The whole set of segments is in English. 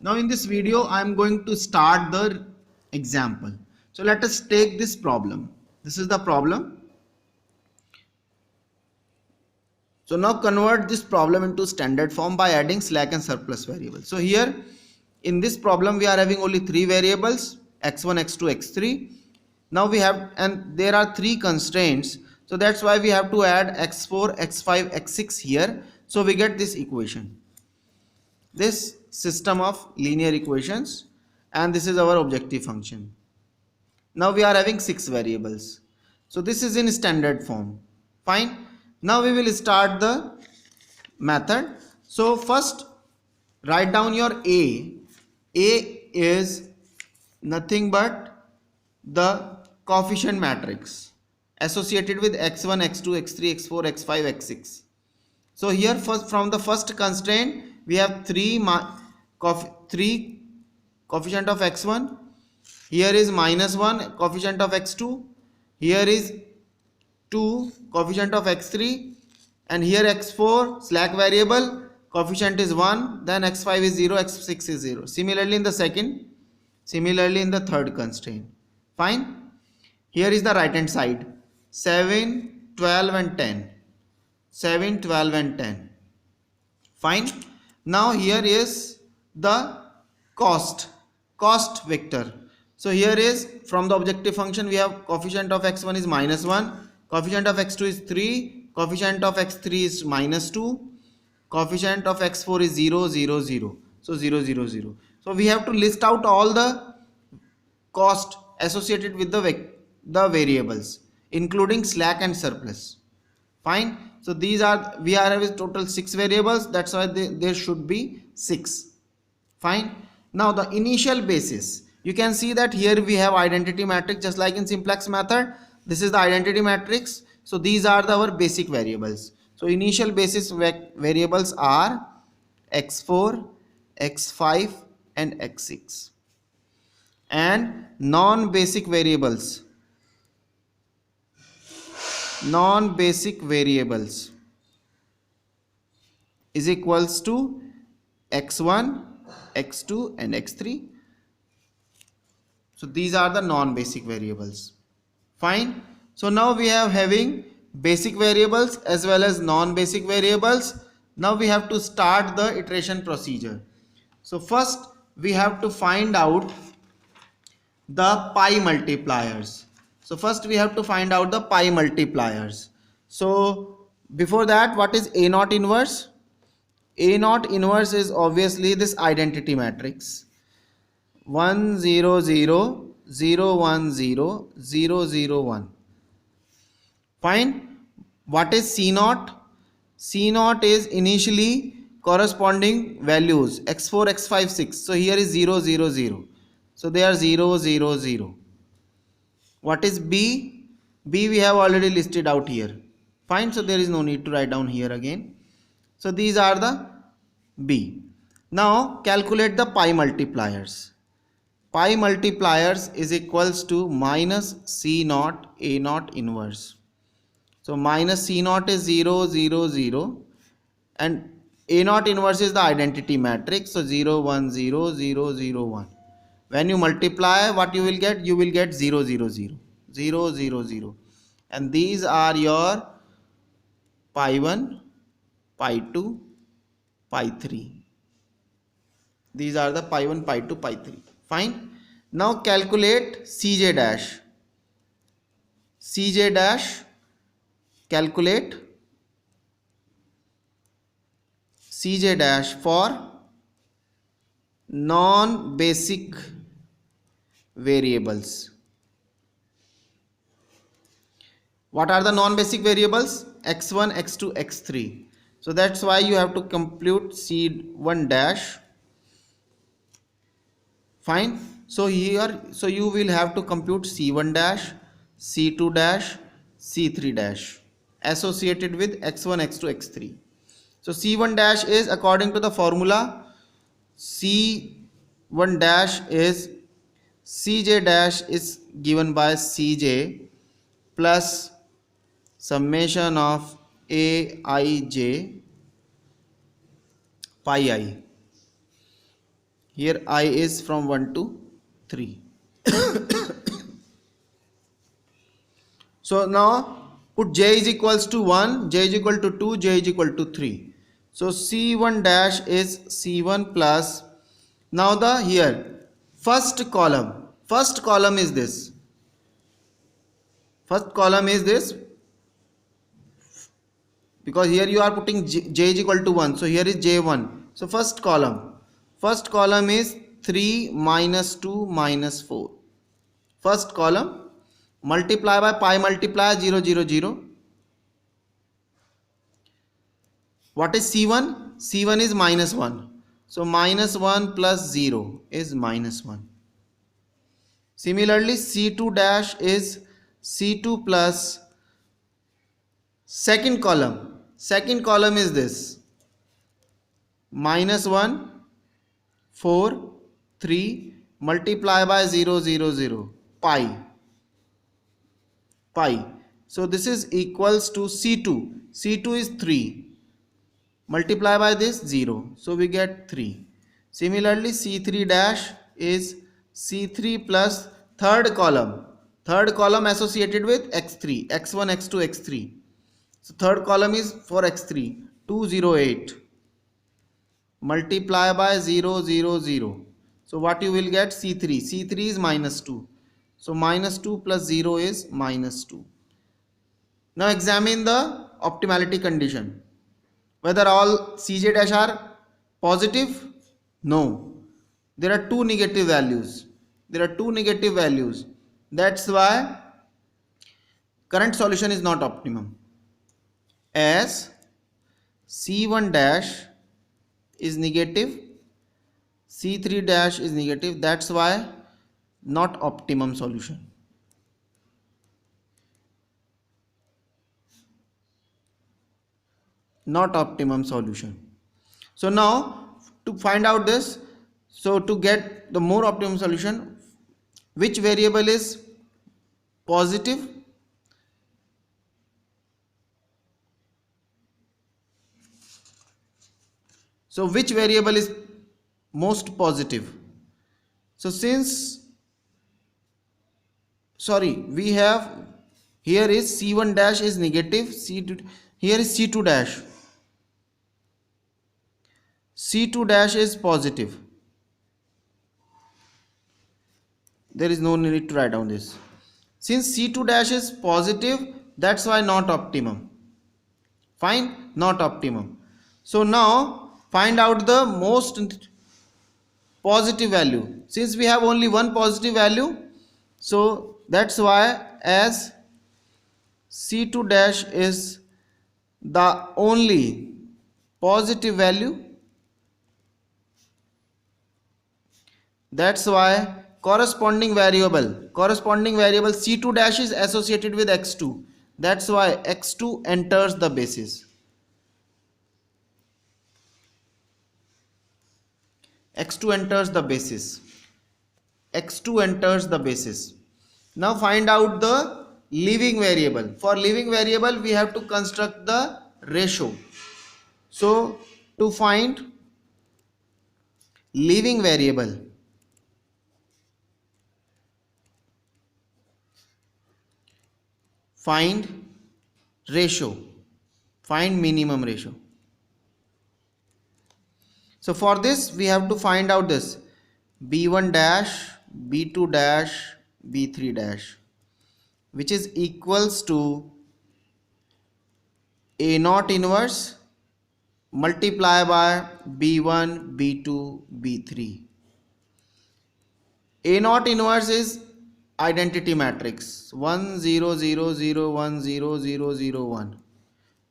Now in this video I am going to start the example. So let us take this problem. This is the problem. So now convert this problem into standard form by adding slack and surplus variables. So here in this problem we are having only three variables, x1, x2, x3. Now we have, and there are three constraints. So that's why we have to add x4, x5, x6 here. So we get this equation, this system of linear equations, and this is our objective function. Now we are having six variables. So this is in standard form. Fine. Now we will start the method. So first write down your A. A is nothing but the coefficient matrix associated with x1, x2, x3, x4, x5, x6. So here first, from the first constraint we have three coefficient of x1. Here is -1 coefficient of x2. Here is 2 coefficient of x3, and here x4 slack variable coefficient is 1, then x5 is 0, x6 is 0. Similarly in the third constraint. Fine. Here is the right hand side, 7, 12 and 10. 7, 12 and 10. Fine. Now here is the cost vector. So here is from the objective function we have coefficient of x1 is -1, coefficient of x2 is 3, coefficient of x3 is -2, coefficient of x4 is 0, 0, 0. So 0, 0, 0. So we have to list out all the cost associated with the variables, including slack and surplus. Fine. So these are, we are having total 6 variables, that's why there should be 6. Fine. Now the initial basis, you can see that here we have identity matrix just like in simplex method. This is the identity matrix. So these are our basic variables. So initial basis variables are x4, x5 and x6. And non-basic variables is equals to x1, x2 and x3. So these are the non-basic variables. Fine. So now we are having basic variables as well as non-basic variables. Now we have to start the iteration procedure. So first we have to find out the pi multipliers. So first we have to find out the pi multipliers. So before that, what is A naught inverse? A naught inverse is obviously this identity matrix. 1 0 0 0 1 0 0 0 1. Fine. What is C naught? C naught is initially corresponding values x4, x5, 6. So here is 0 0 0. So they are 0 0 0. What is B? B we have already listed out here. Fine. So there is no need to write down here again. So these are the B. Now calculate the pi multipliers. Pi multipliers is equals to minus C naught A naught inverse. So minus C naught is 0 0 0 and A naught inverse is the identity matrix. So 0 1 0 0 0 1. When you multiply, what you will get? You will get 0 0 0 0 0 0. And these are your pi 1, pi 2, pi 3. These are the pi 1, pi 2, pi 3. Fine. Now calculate Cj dash. Cj dash, calculate Cj dash for non-basic variables. What are the non-basic variables? x1, x2, x3. So that's why you have to compute C1 dash. Fine. So here, so you will have to compute C1 dash, C2 dash, C3 dash associated with x1, x2, x3. So C1 dash is according to the formula. C1 dash is Cj dash is given by Cj plus summation of Aij pi I. Here I is from 1 to 3. So now put j is equals to 1, j is equal to 2, j is equal to 3. So c1 dash is c1 plus, now the here first column is this, first column is this, because here you are putting j is equal to 1, so here is j1. So first column is 3 minus 2 minus 4. First column, multiply by pi multiply 0 0 0. What is c1? c1 is minus 1, so minus 1 plus 0 is minus 1. Similarly c2 dash is c2 plus, second column is this, minus 1 4 3 multiply by 0 0 0 pi. So this is equals to c2 is 3, multiply by this 0, so we get 3. Similarly c3 dash is c3 plus third column associated with x3, x1 x2 x3. So third column is for x3, 208, multiply by 0 0 0. So what you will get, c3 is minus 2, so minus 2 plus 0 is minus 2. Now examine the optimality condition, whether all cj dash are positive. No, there are two negative values, that's why current solution is not optimum, as c1 dash is negative, c3 dash is negative, that's why not optimum solution. So now to find out this, so to get the more optimum solution, which variable is positive, so which variable is most positive? So since, sorry, we have here is c1 dash is negative, c2, here is c2 dash is positive. There is no need to write down this. Since c2 dash is positive, that's why not optimum. Fine, not optimum. So now find out the most positive value. Since we have only one positive value, so that's why as c2 dash is the only positive value, that's why corresponding variable c2 dash is associated with x2, that's why x2 enters the basis. x2 enters the basis. Now find out the leaving variable. For leaving variable we have to construct the ratio. So to find leaving variable, find ratio, find minimum ratio. So for this we have to find out this b1 dash, b2 dash, b3 dash, which is equals to a naught inverse multiply by b1 b2 b3. A naught inverse is identity matrix 1 0 0 0 1 0 0 0 1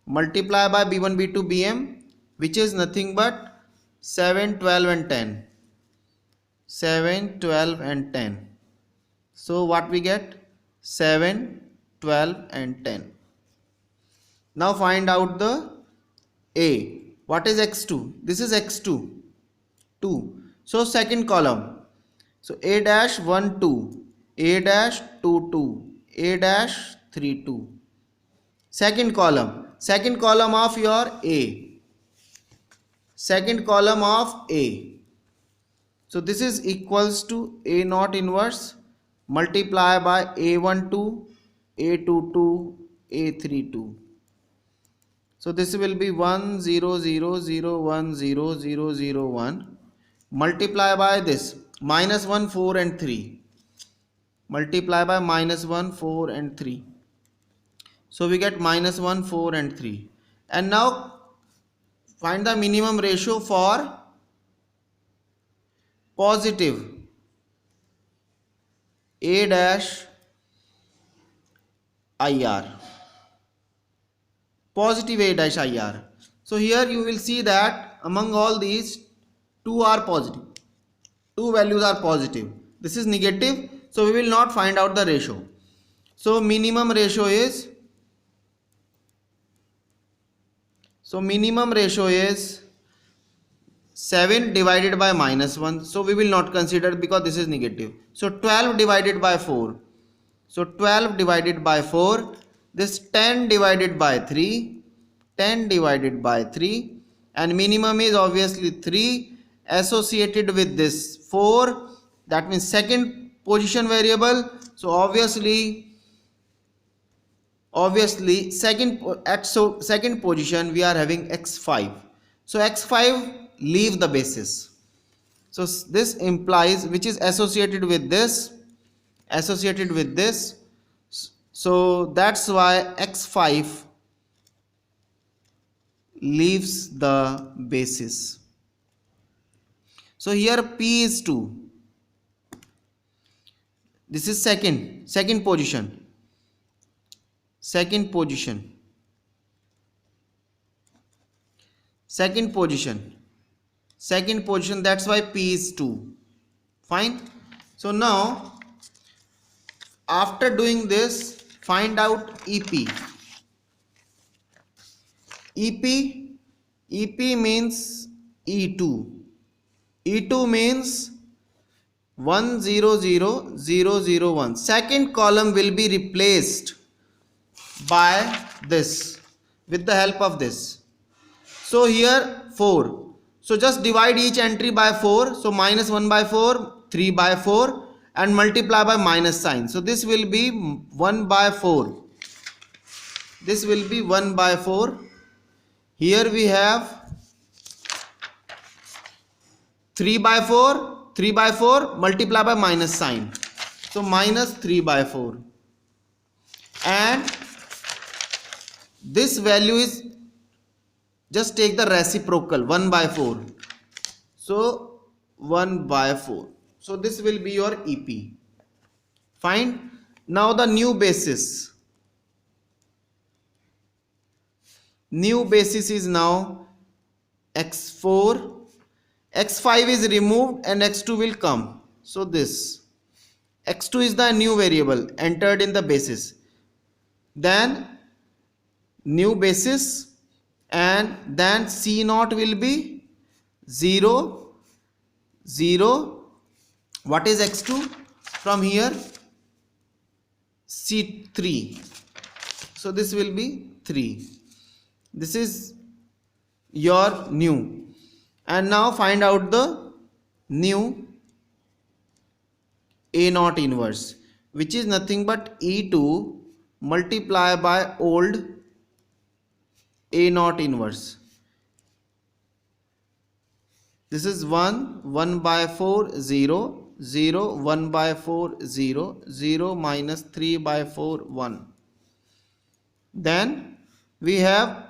multiply by b1 b2 bm, which is nothing but 7 12 and 10, 7 12 and 10. So what we get, 7 12 and 10. Now find out the a. What is x2? This is x2 2, so second column, so a dash 1 2, a dash 2 2, a dash 3 2. Second column of your a, second column of a, So this is equals to A naught inverse multiply by A12, A22, A32. So this will be 1 0 0 0 1 0 0 0 1 multiply by this minus 1 4 and 3, multiply by minus 1 4 and 3. So we get minus 1 4 and 3. And now find the minimum ratio for positive A dash IR, positive A dash IR. So here you will see that among all these, two are positive, two values are positive, this is negative, so we will not find out the ratio. So minimum ratio is 7 divided by minus 1, so we will not consider because this is negative. So 12 divided by 4, so 12 divided by 4, this 10 divided by 3, 10 divided by 3, and minimum is obviously 3 associated with this 4, that means second position variable. So obviously second position we are having x5, so x5 leave the basis. So this implies which is associated with this, so that's why x5 leaves the basis. So here p is 2, this is second position, second position, that's why p is 2. Fine. So now after doing this, find out EP. EP means E2. E2 means 1 0 0 0 0 1. Second column will be replaced by this with the help of this. So here 4. So just divide each entry by 4. So minus 1 by 4, 3 by 4, and multiply by minus sign. So this will be 1 by 4. This will be 1 by 4. Here we have 3 by 4, 3 by 4, multiply by minus sign. So minus 3 by 4. And this value is, just take the reciprocal, 1 by 4. So 1 by 4. So this will be your EP. Fine. Now the new basis. New basis is now x4. x5 is removed and x2 will come. So this x2 is the new variable entered in the basis. Then new basis, and then C0 will be 0 0. What is x2? From here C3. So this will be 3. This is your new. And now find out the new A0 inverse, which is nothing but E2 multiply by old A0 inverse. This is 1 1 by 4 0 0 1 by 4 0 0 minus 3 by 4 1. Then we have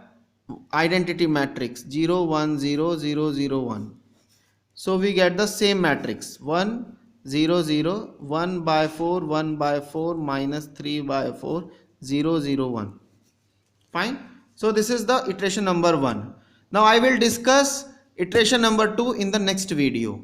identity matrix 0 1 0 0 0 1. So we get the same matrix 1 0 0 1 by 4 1 by 4 minus 3 by 4 0 0 1. Fine. So this is the iteration number 1. Now I will discuss iteration number 2 in the next video.